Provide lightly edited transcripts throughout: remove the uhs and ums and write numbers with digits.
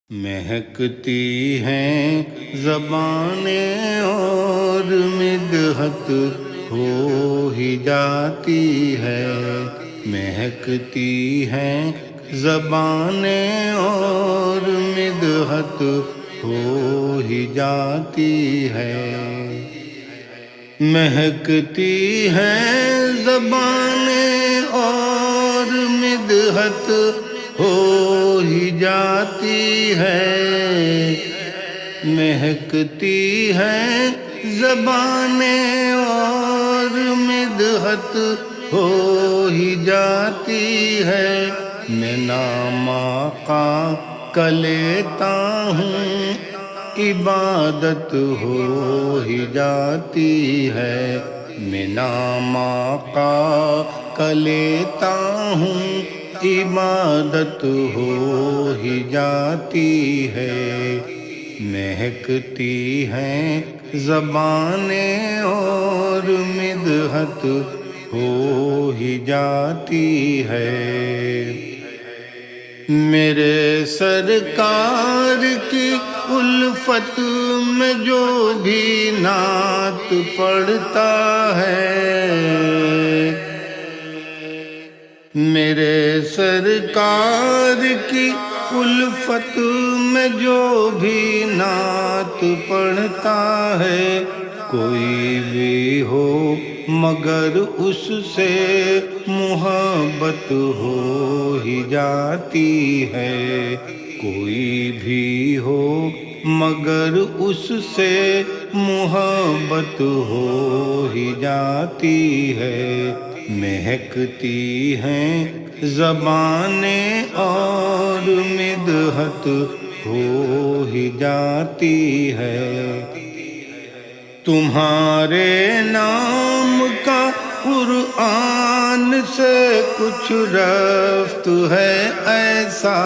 مہکتی ہیں زبانیں اور مدحت ہو ہی جاتی ہے۔ مہکتی ہیں زبانیں اور مدحت ہو ہی جاتی ہے۔ مہکتی ہیں زبانیں اور مدحت ہو ہی جاتی ہے۔ مہکتی ہیں زبانیں اور مدحت ہو ہی جاتی ہے۔ میں نام آقا کا لیتا ہوں، عبادت ہو ہی جاتی ہے۔ میں نام آقا کا لیتا ہوں، عبادت ہو ہی جاتی ہے۔ مہکتی ہیں زبانیں اور مدحت ہو ہی جاتی ہے۔ میرے سرکار کی الفت میں جو بھی نعت پڑھتا ہے، میرے سرکار کی الفت میں جو بھی نعت پڑھتا ہے، کوئی بھی ہو مگر اس سے محبت ہو ہی جاتی ہے۔ کوئی بھی ہو مگر اس سے محبت ہو ہی جاتی ہے۔ مہکتی ہیں زبانیں اور مدحت ہو ہی جاتی ہے۔ تمہارے نام کا قرآن سے کچھ رفت ہے ایسا،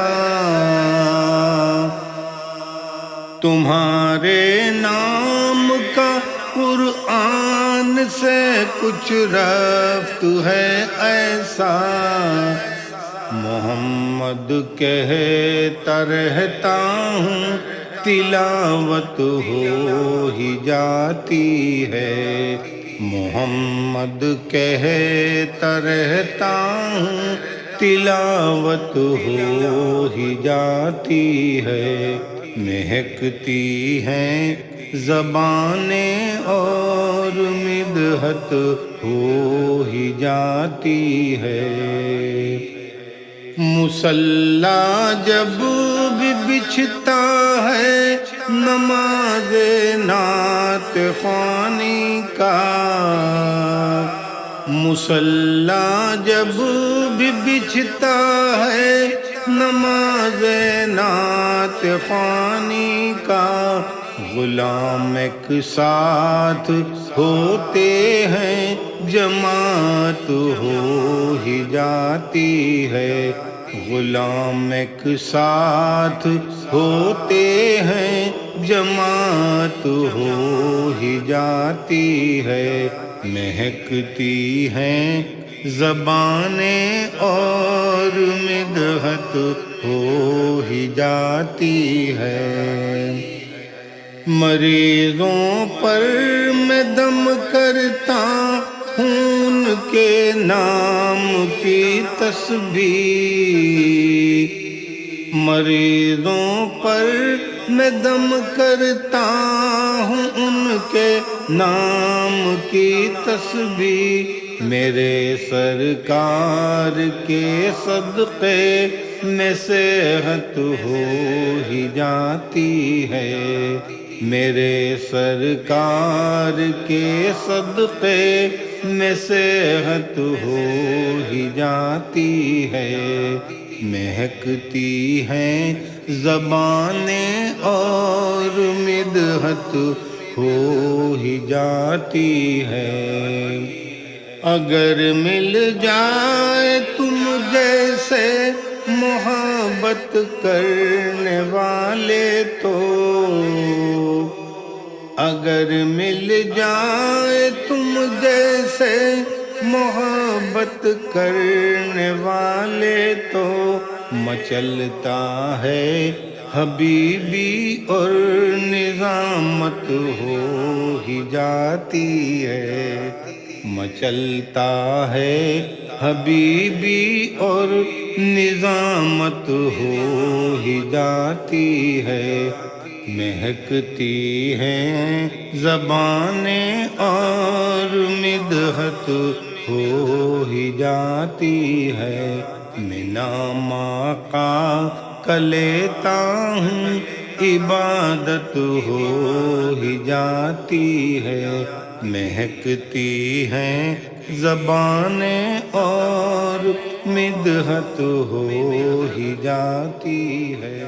تمہارے نام کا قرآن سے کچھ رفت ہے ایسا۔ محمد کہتا رہتا ہوں، تلاوت ہو ہی جاتی ہے۔ محمد کہتا رہتا ہوں، تلاوت ہو ہی جاتی ہے۔ مہکتی ہیں زبانیں اور مدحت ہو ہی جاتی ہے۔ مصلی جب بھی بچھتا ہے نماز نعت خوانی کا، مصلی جب بھی بچھتا ہے نماز نعت خوانی کا، غلام ایک ساتھ ہوتے ہیں جماعت ہو ہی جاتی ہے۔ غلام ایک ساتھ ہوتے ہیں جماعت ہو ہی جاتی ہے۔ مہکتی ہیں زبانیں اور مدحت ہو ہی جاتی ہے۔ مریضوں پر میں دم کرتا ہوں ان کے نام کی تسبیح، مریضوں پر میں دم کرتا ہوں ان کے نام کی تسبیح۔ میرے سرکار کے صدقے میں صحت ہو ہی جاتی ہے۔ میرے سرکار کے صدقے میں صحت ہو ہی جاتی ہے۔ مہکتی ہیں زبانیں اور مدحت ہو ہی جاتی ہے۔ اگر مل جائے تم جیسے محبت کرنے والے تو، اگر مل جائے تم جیسے محبت کرنے والے تو، مچلتا ہے حبیبی اور نظامت ہو ہی جاتی ہے، مچلتا ہے حبیبی اور نظامت ہو ہی جاتی ہے، مہکتی ہیں زبانیں اور مدحت ہو ہی جاتی ہے، میں نام آقا کا لیتا ہوں عبادت ہو ہی جاتی ہے، مہکتی ہیں زبانیں اور مدحت ہو ہی جاتی ہے۔